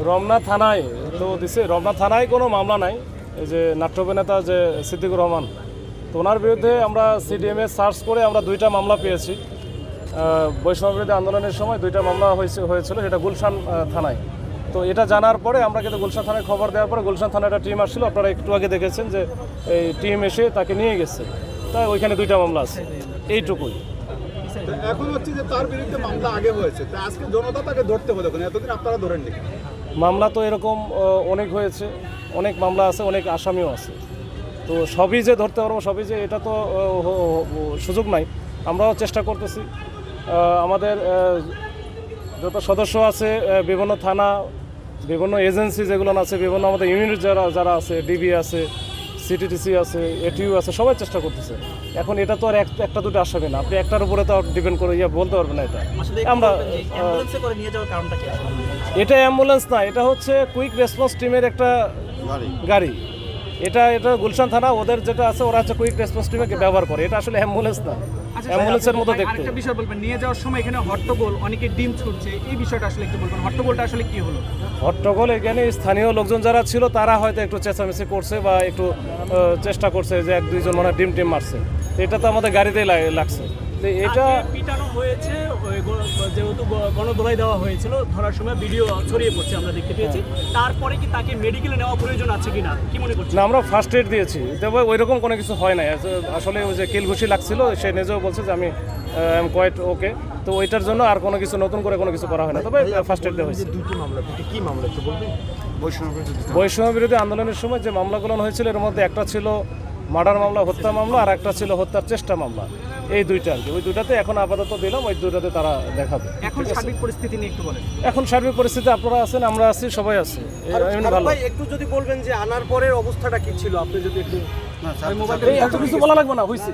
রমনা থানায় তো দিছে, রমনা থানায় কোনো মামলা নাই। এই যে নাট্য অভিনেতা যে সিদ্দিকুর রহমান, তো ওনার বিরুদ্ধে আমরা সিডিএমএ সার্চ করে আমরা 2টা মামলা পেয়েছি। বৈষম্য বিরোধী আন্দোলনের সময় 2টা মামলা হয়েছিল, সেটা গুলশান থানায়। তো এটা জানার পরে আমরা কিন্তু গুলশান থানায় খবর দেওয়ার পরে গুলশান থানায় একটা টিম আসছিল, আপনারা একটু আগে দেখেছেন যে এই টিম এসে তাকে নিয়ে গেছে। তাই ওইখানে 2টা মামলা আছে, এইটুকুই। এখন হচ্ছে যে তার বিরুদ্ধে মামলা আগে হয়েছে, তা আজকে জনতা তাকে ধরতে বলে, এতদিন আপনারা ধরেননি। মামলা তো এরকম অনেক হয়েছে, অনেক মামলা আছে, অনেক আসামিও আছে। তো সবই যে ধরতে পারবো, সবই যে এটা তো সুযোগ নাই। আমরাও চেষ্টা করতেছি। আমাদের যত সদস্য আছে, বিভিন্ন থানা, বিভিন্ন এজেন্সি যেগুলো আছে, বিভিন্ন আমাদের ইউনিট যারা আছে, ডিবি আছে, সিটিটিসি আছে, এটিইউ আছে, সবাই চেষ্টা করতেছে। এখন এটা তো আর একটা দুটো আসামি না, আপনি একটার উপরে তো ডিপেন্ড করে বলতে পারবেন না। এটা আমরা এটা অ্যাম্বুলেন্স না, এটা হচ্ছে কুইক রেসপন্স টিমের একটা গাড়ি। এটা গুলশান থানা, ওদের যেটা আছে ওরা হচ্ছে কুইক রেসপন্স টিমে ব্যবহার করে। এটা আসলে অ্যাম্বুলেন্স না, অ্যাম্বুলেন্সের মতো দেখতে। আরেকটা বিষয় বলবেন, নিয়ে যাওয়ার সময় এখানে হট্টগোল, অনেকে ডিম ছুটছে, এই বিষয়টা আসলে একটু বলবেন, হট্টগোলটা আসলে কি হলো? হট্টগোল এখানে স্থানীয় লোকজন যারা ছিল তারা হয়তো একটু চেঁচামেচি করছে বা একটু চেষ্টা করছে যে 1-2 জন মানে ডিম মারছে। এটা তো আমাদের গাড়িতেই লাগছে। এটা পিটানো হয়েছে, যেহেতু গণদোলাই দেওয়া হয়েছিল, ধরার সময় ভিডিও ছড়িয়ে পড়ছে, আমরা দেখতে পেয়েছি। তারপরে কি তাকে মেডিকেলে নেওয়া প্রয়োজন আছে কিনা, কি মনে করছেন? না, আমরা ফার্স্ট এড দিয়েছি, তবে ওই রকম কোনো কিছু হয় না। আসলে ওই যে কিলঘুষি লাগছিল, সে নিজেও বলছে যে আমি এম কোয়াইট ওকে। তো ওইটার জন্য আর কোনো কিছু নতুন করে কোনো কিছু করা হয় না, তবে ফার্স্ট এড দেওয়া হয়েছে। কি মামলা একটু বলবেন? বৈষম্য বিরোধী আন্দোলনের সময় যে মামলাগুলো হয়েছিল, এর মধ্যে একটা ছিল মার্ডার মামলা, হত্যা মামলা, আর একটা ছিল হত্যার চেষ্টা মামলা। এই 2টা আর কি, ওই 2টাতে এখন আপাতত দিলাম, ওই 2টাতে তারা দেখাবে। এখন সার্বিক পরিস্থিতি নিয়ে একটু বলেন। এখন সার্বিক পরিস্থিতি আপনারা আছেন, আমরা আছি, সবাই আছে। একটু যদি বলবেন যে আনার পরের অবস্থাটা কি ছিল, আপনি যদি একটু এত কিছু বলা লাগবে না, হয়েছে।